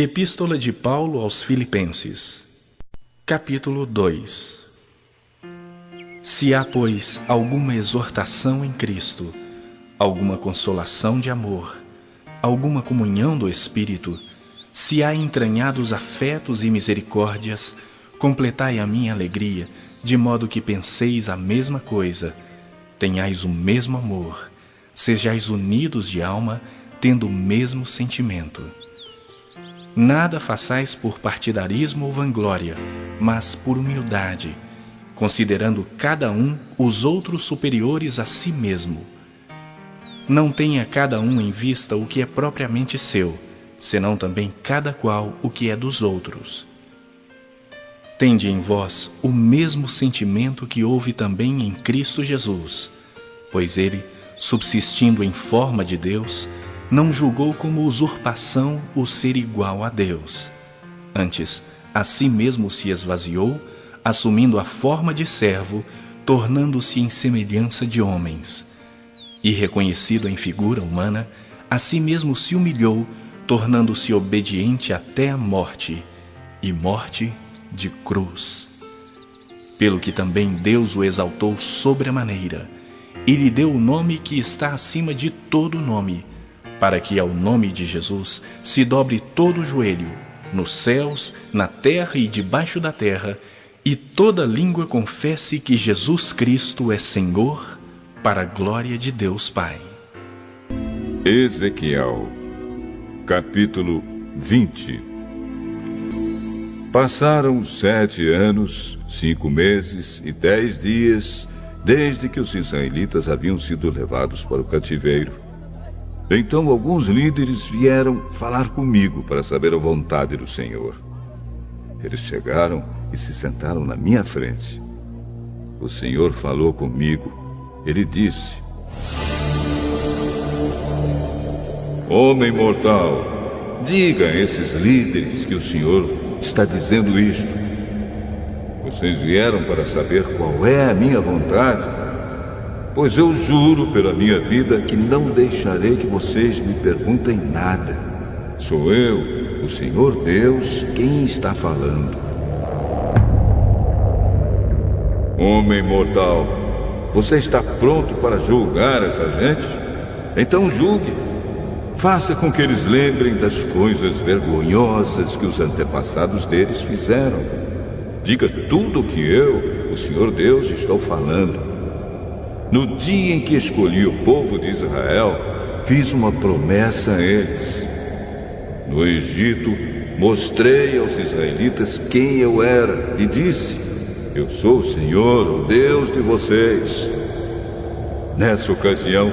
Epístola de Paulo aos Filipenses, capítulo 2. Se há, pois, alguma exortação em Cristo, alguma consolação de amor, alguma comunhão do Espírito, se há entranhados afetos e misericórdias, completai a minha alegria, de modo que penseis a mesma coisa, tenhais o mesmo amor, sejais unidos de alma, tendo o mesmo sentimento. Nada façais por partidarismo ou vanglória, mas por humildade, considerando cada um os outros superiores a si mesmo. Não tenha cada um em vista o que é propriamente seu, senão também cada qual o que é dos outros. Tende em vós o mesmo sentimento que houve também em Cristo Jesus, pois ele, subsistindo em forma de Deus, não julgou como usurpação o ser igual a Deus. Antes, a si mesmo se esvaziou, assumindo a forma de servo, tornando-se em semelhança de homens. E reconhecido em figura humana, a si mesmo se humilhou, tornando-se obediente até a morte, e morte de cruz. Pelo que também Deus o exaltou sobremaneira, e lhe deu o nome que está acima de todo nome, para que ao nome de Jesus se dobre todo o joelho, nos céus, na terra e debaixo da terra, e toda língua confesse que Jesus Cristo é Senhor, para a glória de Deus Pai. Ezequiel, capítulo 20. Passaram 7 anos, 5 meses e 10 dias, desde que os israelitas haviam sido levados para o cativeiro. Então alguns líderes vieram falar comigo para saber a vontade do Senhor. Eles chegaram e se sentaram na minha frente. O Senhor falou comigo. Ele disse: Homem mortal, diga a esses líderes que o Senhor está dizendo isto. Vocês vieram para saber qual é a minha vontade? Pois eu juro pela minha vida que não deixarei que vocês me perguntem nada. Sou eu, o Senhor Deus, quem está falando. Homem mortal, você está pronto para julgar essa gente? Então julgue. Faça com que eles lembrem das coisas vergonhosas que os antepassados deles fizeram. Diga tudo o que eu, o Senhor Deus, estou falando. No dia em que escolhi o povo de Israel, fiz uma promessa a eles. No Egito, mostrei aos israelitas quem eu era e disse: Eu sou o Senhor, o Deus de vocês. Nessa ocasião,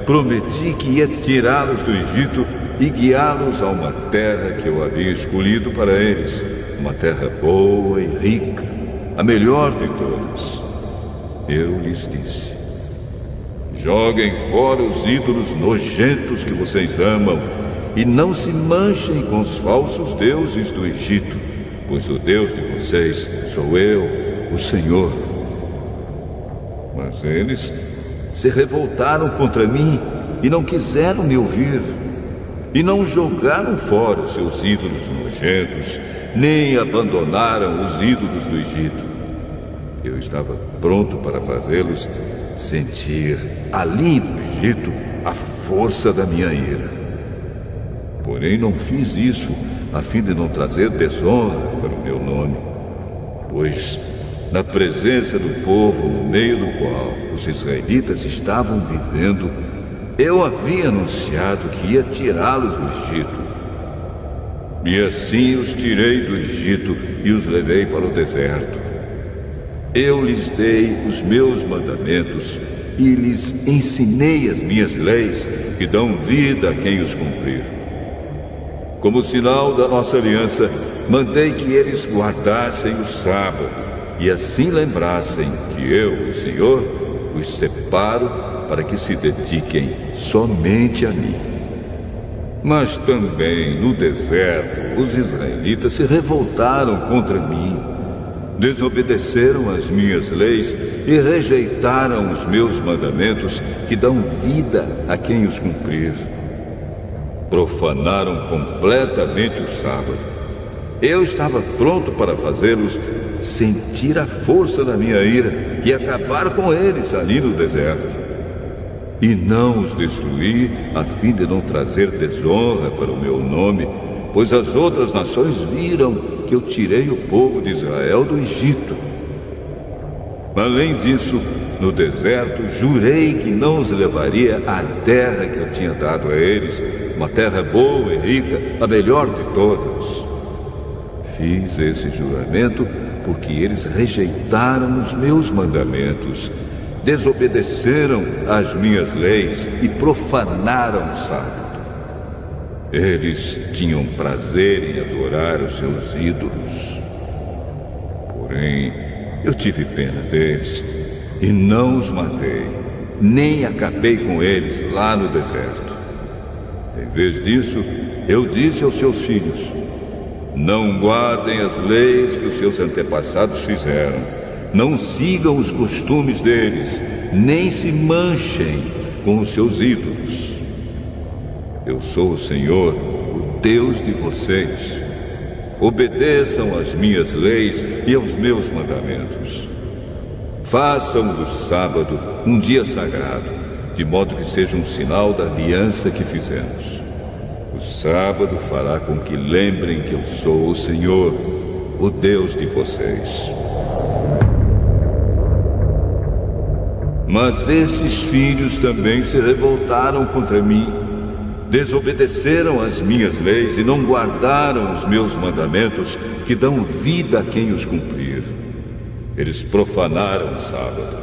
prometi que ia tirá-los do Egito e guiá-los a uma terra que eu havia escolhido para eles, uma terra boa e rica, a melhor de todas. Eu lhes disse: Joguem fora os ídolos nojentos que vocês amam e não se manchem com os falsos deuses do Egito, pois o Deus de vocês sou eu, o Senhor. Mas eles se revoltaram contra mim e não quiseram me ouvir, e não jogaram fora os seus ídolos nojentos, nem abandonaram os ídolos do Egito. Eu estava pronto para fazê-los sentir ali no Egito a força da minha ira. Porém não fiz isso a fim de não trazer desonra para o meu nome, pois na presença do povo no meio do qual os israelitas estavam vivendo, eu havia anunciado que ia tirá-los do Egito. E assim os tirei do Egito e os levei para o deserto. Eu lhes dei os meus mandamentos e lhes ensinei as minhas leis, que dão vida a quem os cumprir. Como sinal da nossa aliança, mandei que eles guardassem o sábado e assim lembrassem que eu, o Senhor, os separo para que se dediquem somente a mim. Mas também no deserto os israelitas se revoltaram contra mim. Desobedeceram as minhas leis e rejeitaram os meus mandamentos, que dão vida a quem os cumprir. profanaram completamente o sábado. Eu estava pronto para fazê-los sentir a força da minha ira e acabar com eles ali no deserto. E não os destruí a fim de não trazer desonra para o meu nome, pois as outras nações viram que eu tirei o povo de Israel do Egito. Além disso, no deserto, jurei que não os levaria à terra que eu tinha dado a eles, uma terra boa e rica, a melhor de todas. Fiz esse juramento porque eles rejeitaram os meus mandamentos, desobedeceram às minhas leis e profanaram o sábado. Eles tinham prazer em adorar os seus ídolos. Porém, eu tive pena deles e não os matei, nem acabei com eles lá no deserto. Em vez disso, eu disse aos seus filhos: não guardem as leis que os seus antepassados fizeram, não sigam os costumes deles, nem se manchem com os seus ídolos. Eu sou o Senhor, o Deus de vocês. Obedeçam às minhas leis e aos meus mandamentos. Façam do sábado um dia sagrado, de modo que seja um sinal da aliança que fizemos. O sábado fará com que lembrem que eu sou o Senhor, o Deus de vocês. Mas esses filhos também se revoltaram contra mim, desobedeceram às minhas leis e não guardaram os meus mandamentos que dão vida a quem os cumprir. Eles profanaram o sábado.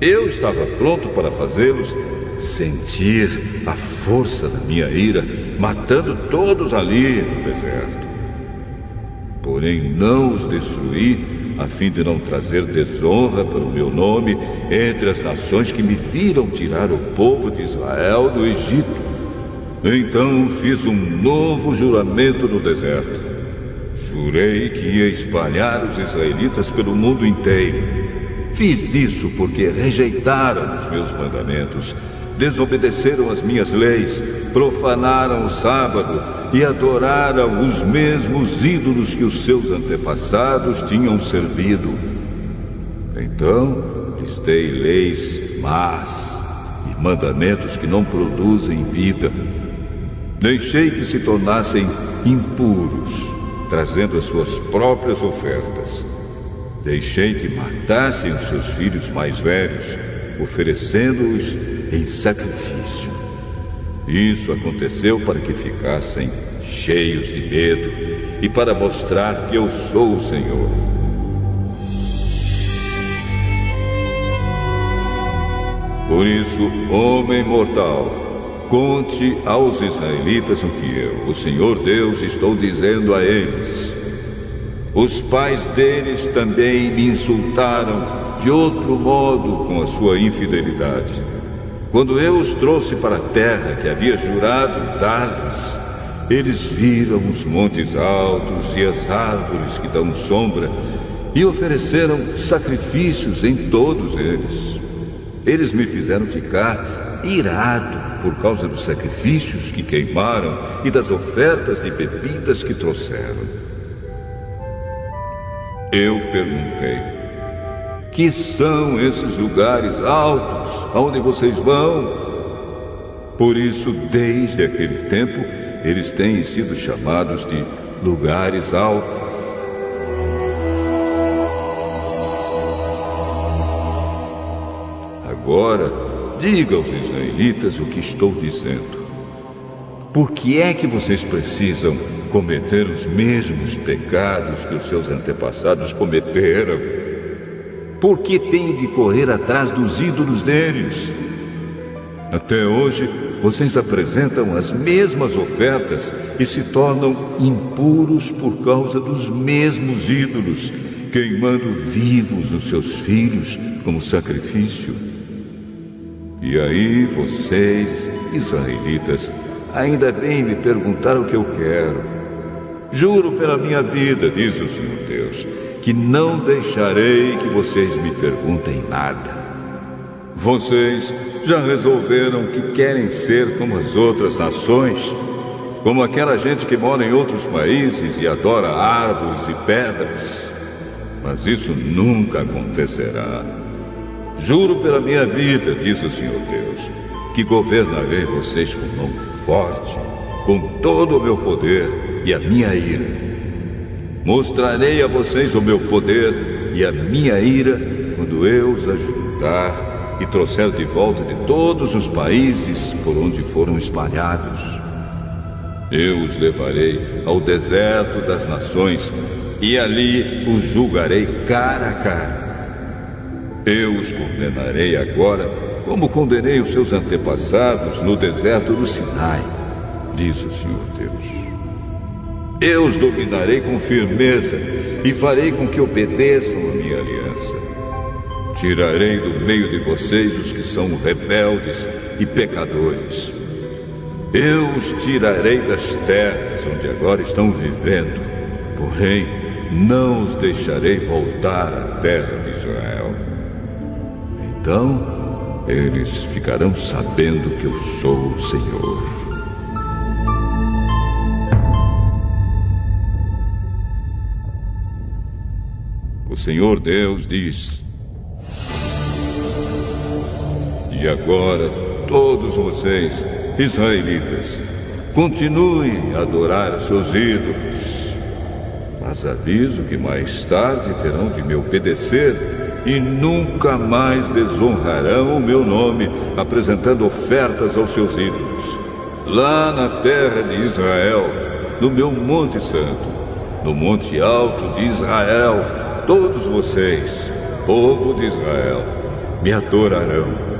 Eu estava pronto para fazê-los sentir a força da minha ira, matando todos ali no deserto. Porém, não os destruí, a fim de não trazer desonra para o meu nome entre as nações que me viram tirar o povo de Israel do Egito. Então fiz um novo juramento no deserto. Jurei que ia espalhar os israelitas pelo mundo inteiro. Fiz isso porque rejeitaram os meus mandamentos, desobedeceram as minhas leis, profanaram o sábado e adoraram os mesmos ídolos que os seus antepassados tinham servido. Então lhes dei leis más e mandamentos que não produzem vida. Deixei que se tornassem impuros, trazendo as suas próprias ofertas. Deixei que matassem os seus filhos mais velhos, oferecendo-os em sacrifício. Isso aconteceu para que ficassem cheios de medo e para mostrar que eu sou o Senhor. Por isso, homem mortal, conte aos israelitas o que eu, o Senhor Deus, estou dizendo a eles. Os pais deles também me insultaram de outro modo com a sua infidelidade. Quando eu os trouxe para a terra que havia jurado dar-lhes, eles viram os montes altos e as árvores que dão sombra e ofereceram sacrifícios em todos eles. Eles me fizeram ficar irado por causa dos sacrifícios que queimaram e das ofertas de bebidas que trouxeram. Eu perguntei: que são esses lugares altos aonde vocês vão? Por isso, desde aquele tempo, eles têm sido chamados de lugares altos. Agora, diga aos israelitas o que estou dizendo. Por que é que vocês precisam cometer os mesmos pecados que os seus antepassados cometeram? Por que têm de correr atrás dos ídolos deles? Até hoje, vocês apresentam as mesmas ofertas e se tornam impuros por causa dos mesmos ídolos, queimando vivos os seus filhos como sacrifício. E aí vocês, israelitas, ainda vêm me perguntar o que eu quero. Juro pela minha vida, diz o Senhor Deus, que não deixarei que vocês me perguntem nada. Vocês já resolveram que querem ser como as outras nações? como aquela gente que mora em outros países e adora árvores e pedras. Mas isso nunca acontecerá. Juro pela minha vida, diz o Senhor Deus, que governarei vocês com mão forte, com todo o meu poder e a minha ira. Mostrarei a vocês o meu poder e a minha ira quando eu os ajuntar e trouxer de volta de todos os países por onde foram espalhados. Eu os levarei ao deserto das nações e ali os julgarei cara a cara. Eu os condenarei agora como condenei os seus antepassados no deserto do Sinai, diz o Senhor Deus. Eu os dominarei com firmeza e farei com que obedeçam a minha aliança. Tirarei do meio de vocês os que são rebeldes e pecadores. Eu os tirarei das terras onde agora estão vivendo, porém não os deixarei voltar à terra de Israel. Então eles ficarão sabendo que eu sou o Senhor. O Senhor Deus diz: e agora todos vocês, israelitas, continuem a adorar seus ídolos. Mas aviso que mais tarde terão de me obedecer e nunca mais desonrarão o meu nome, apresentando ofertas aos seus ídolos. Lá na terra de Israel, no meu Monte Santo, no Monte Alto de Israel, todos vocês, povo de Israel, me adorarão.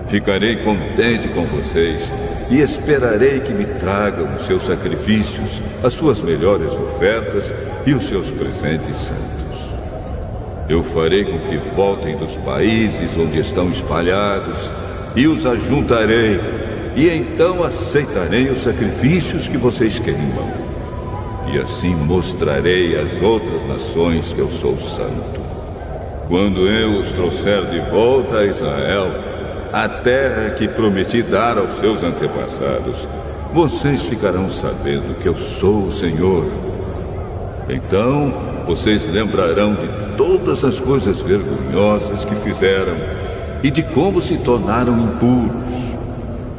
Ficarei contente com vocês e esperarei que me tragam os seus sacrifícios, as suas melhores ofertas e os seus presentes santos. Eu farei com que voltem dos países onde estão espalhados e os ajuntarei, e então aceitarei os sacrifícios que vocês queimam. E assim mostrarei às outras nações que eu sou santo. Quando eu os trouxer de volta a Israel, a terra que prometi dar aos seus antepassados, vocês ficarão sabendo que eu sou o Senhor. Então, vocês lembrarão de todas as coisas vergonhosas que fizeram e de como se tornaram impuros.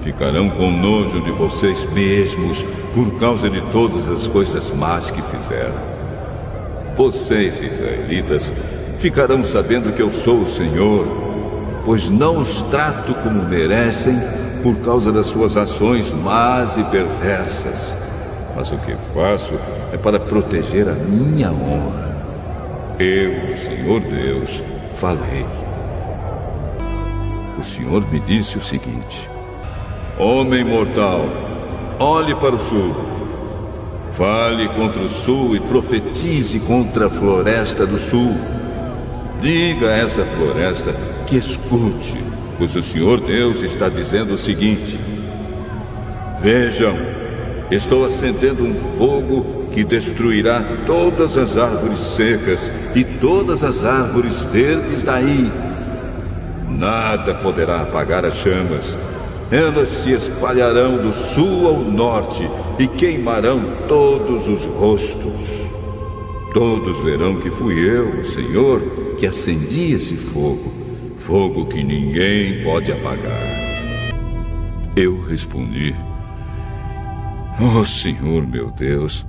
Ficarão com nojo de vocês mesmos por causa de todas as coisas más que fizeram. Vocês, israelitas, ficarão sabendo que eu sou o Senhor, pois não os trato como merecem por causa das suas ações más e perversas. Mas o que faço é para proteger a minha honra. Eu, o Senhor Deus, falei. O Senhor me disse o seguinte: homem mortal, olhe para o sul. Fale contra o sul e profetize contra a floresta do sul. Diga a essa floresta que escute, pois o Senhor Deus está dizendo o seguinte: vejam, estou acendendo um fogo que destruirá todas as árvores secas e todas as árvores verdes daí. Nada poderá apagar as chamas. Elas se espalharão do sul ao norte e queimarão todos os rostos. Todos verão que fui eu, o Senhor, que acendi esse fogo, fogo que ninguém pode apagar. Eu respondi: oh, Senhor meu Deus,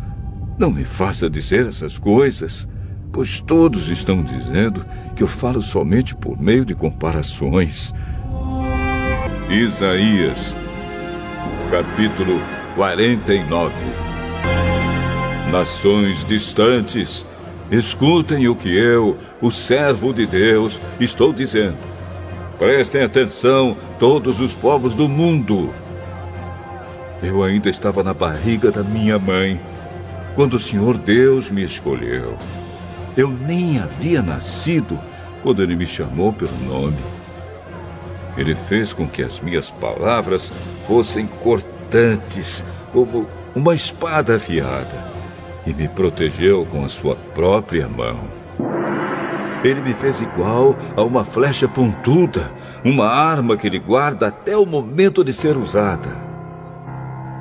não me faça dizer essas coisas, pois todos estão dizendo que eu falo somente por meio de comparações. Isaías, capítulo 49. Nações distantes, escutem o que eu, o servo de Deus, estou dizendo. Prestem atenção, todos os povos do mundo. Eu ainda estava na barriga da minha mãe quando o Senhor Deus me escolheu. Eu nem havia nascido quando Ele me chamou pelo nome. Ele fez com que as minhas palavras fossem cortantes como uma espada afiada e me protegeu com a sua própria mão. Ele me fez igual a uma flecha pontuda, uma arma que Ele guarda até o momento de ser usada.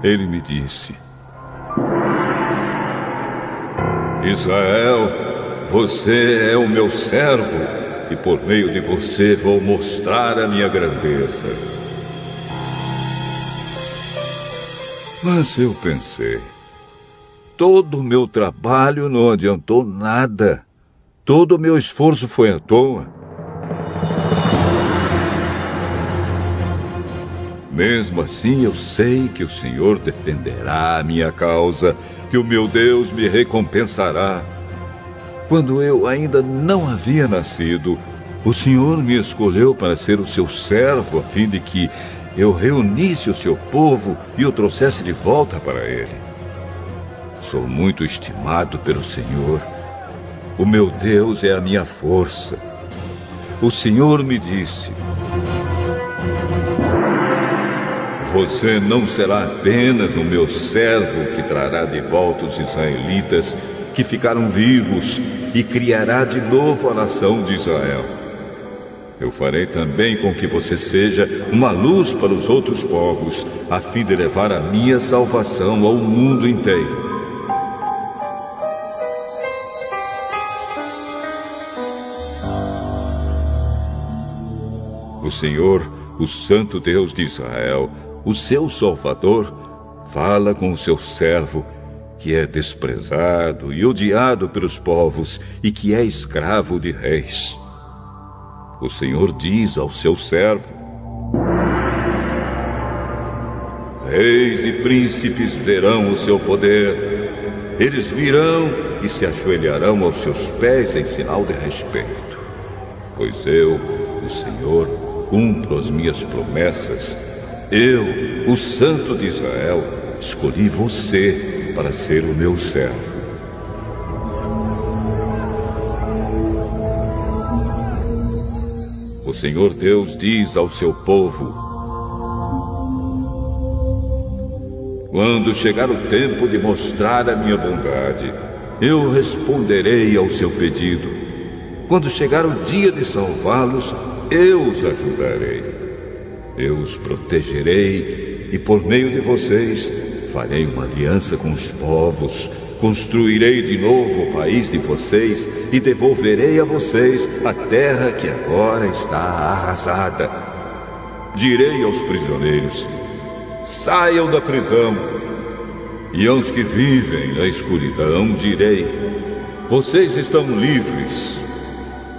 ele me disse: Israel, você é o meu servo, e por meio de você vou mostrar a minha grandeza. Mas eu pensei, todo o meu trabalho não adiantou nada. Todo o meu esforço foi à toa. Mesmo assim, eu sei que o Senhor defenderá a minha causa, que o meu Deus me recompensará. Quando eu ainda não havia nascido, o Senhor me escolheu para ser o seu servo, a fim de que eu reunisse o seu povo e o trouxesse de volta para ele. Sou muito estimado pelo Senhor. O meu Deus é a minha força. O Senhor me disse: você não será apenas o meu servo que trará de volta os israelitas que ficaram vivos e criará de novo a nação de Israel. Eu farei também com que você seja uma luz para os outros povos, a fim de levar a minha salvação ao mundo inteiro. O Senhor, o Santo Deus de Israel, o seu Salvador, fala com o seu servo, que é desprezado e odiado pelos povos e que é escravo de reis. O Senhor diz ao seu servo: reis e príncipes verão o seu poder. Eles virão e se ajoelharão aos seus pés em sinal de respeito. Pois eu, o Senhor, cumpro as minhas promessas. Eu, o Santo de Israel, escolhi você para ser o meu servo. O Senhor Deus diz ao seu povo: quando chegar o tempo de mostrar a minha bondade, eu responderei ao seu pedido. Quando chegar o dia de salvá-los, eu os ajudarei. Eu os protegerei e por meio de vocês farei uma aliança com os povos. Construirei de novo o país de vocês e devolverei a vocês a terra que agora está arrasada. Direi aos prisioneiros: saiam da prisão. E aos que vivem na escuridão direi: vocês estão livres.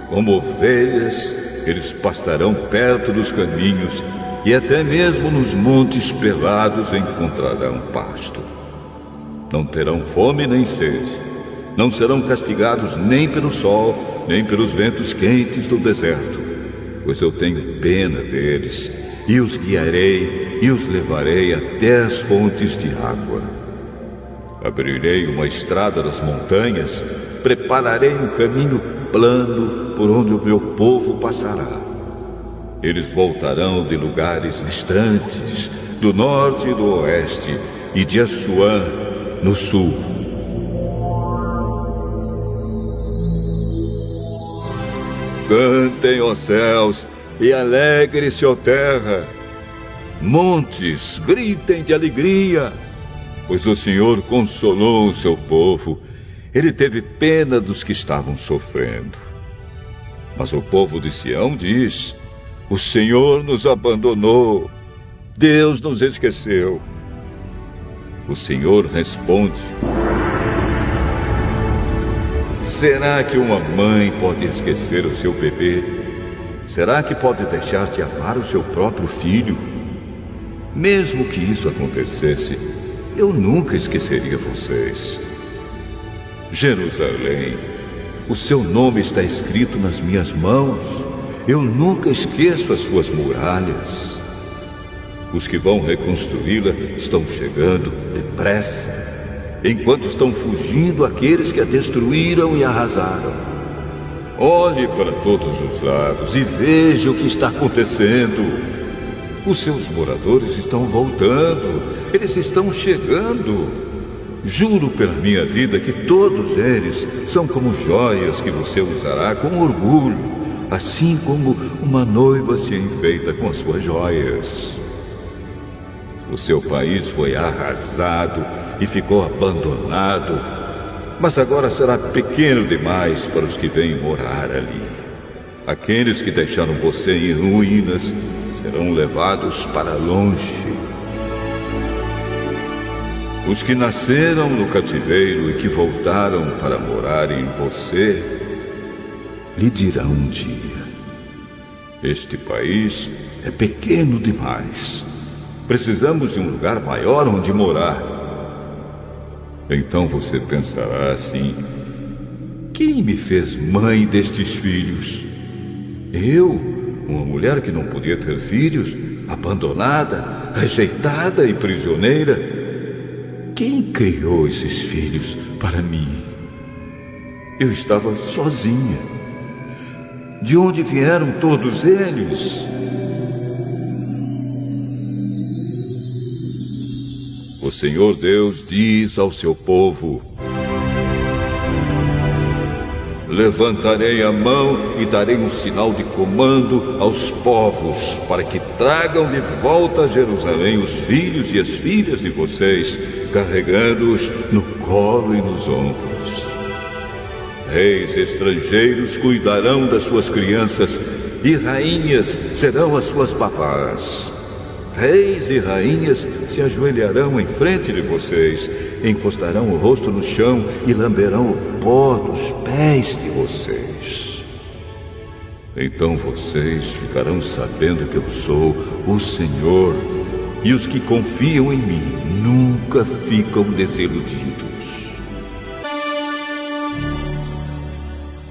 Como ovelhas, eles pastarão perto dos caminhos e até mesmo nos montes pelados encontrarão pasto. Não terão fome nem sede. Não serão castigados nem pelo sol, nem pelos ventos quentes do deserto, pois eu tenho pena deles, e os guiarei e os levarei até as fontes de água. Abrirei uma estrada das montanhas, prepararei um caminho plano por onde o meu povo passará. Eles voltarão de lugares distantes, do norte e do oeste, e de Assuã, no sul. Cantem, ó céus, e alegre-se, ó terra. Montes, gritem de alegria, pois o Senhor consolou o seu povo. Ele teve pena dos que estavam sofrendo. Mas o povo de Sião diz: o Senhor nos abandonou, Deus nos esqueceu. O Senhor responde: será que uma mãe pode esquecer o seu bebê? Será que pode deixar de amar o seu próprio filho? Mesmo que isso acontecesse, eu nunca esqueceria vocês. Jerusalém, o seu nome está escrito nas minhas mãos. Eu nunca esqueço as suas muralhas. Os que vão reconstruí-la estão chegando depressa, enquanto estão fugindo aqueles que a destruíram e arrasaram. Olhe para todos os lados e veja o que está acontecendo. Os seus moradores estão voltando, eles estão chegando. Juro pela minha vida que todos eles são como joias que você usará com orgulho, assim como uma noiva se enfeita com as suas joias. O seu país foi arrasado e ficou abandonado, mas agora será pequeno demais para os que vêm morar ali. Aqueles que deixaram você em ruínas serão levados para longe. Os que nasceram no cativeiro e que voltaram para morar em você, lhe dirão um dia: este país é pequeno demais. Precisamos de um lugar maior onde morar. Então você pensará assim: quem me fez mãe destes filhos? Eu, uma mulher que não podia ter filhos, abandonada, rejeitada e prisioneira. Quem criou esses filhos para mim? Eu estava sozinha. De onde vieram todos eles? O Senhor Deus diz ao seu povo: levantarei a mão e darei um sinal de comando aos povos, para que tragam de volta a Jerusalém os filhos e as filhas de vocês, carregando-os no colo e nos ombros. Reis estrangeiros cuidarão das suas crianças, e rainhas serão as suas babás. Reis e rainhas se ajoelharão em frente de vocês, encostarão o rosto no chão e lamberão o pó dos pés de vocês. Então vocês ficarão sabendo que eu sou o Senhor, e os que confiam em mim nunca ficam desiludidos.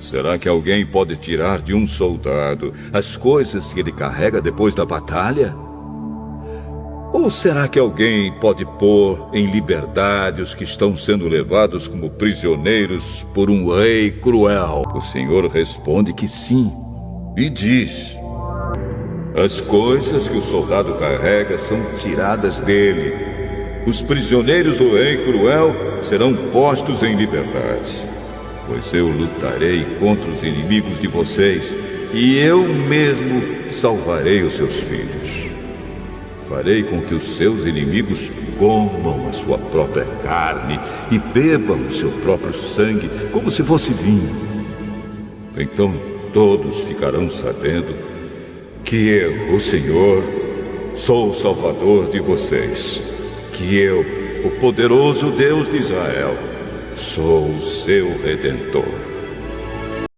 Será que alguém pode tirar de um soldado as coisas que ele carrega depois da batalha? Ou será que alguém pode pôr em liberdade os que estão sendo levados como prisioneiros por um rei cruel? O Senhor responde que sim, e diz: as coisas que o soldado carrega são tiradas dele. Os prisioneiros do rei cruel serão postos em liberdade. Pois eu lutarei contra os inimigos de vocês, e eu mesmo salvarei os seus filhos. Farei com que os seus inimigos comam a sua própria carne e bebam o seu próprio sangue, como se fosse vinho. Então todos ficarão sabendo que eu, o Senhor, sou o Salvador de vocês. Que eu, o poderoso Deus de Israel, sou o seu Redentor.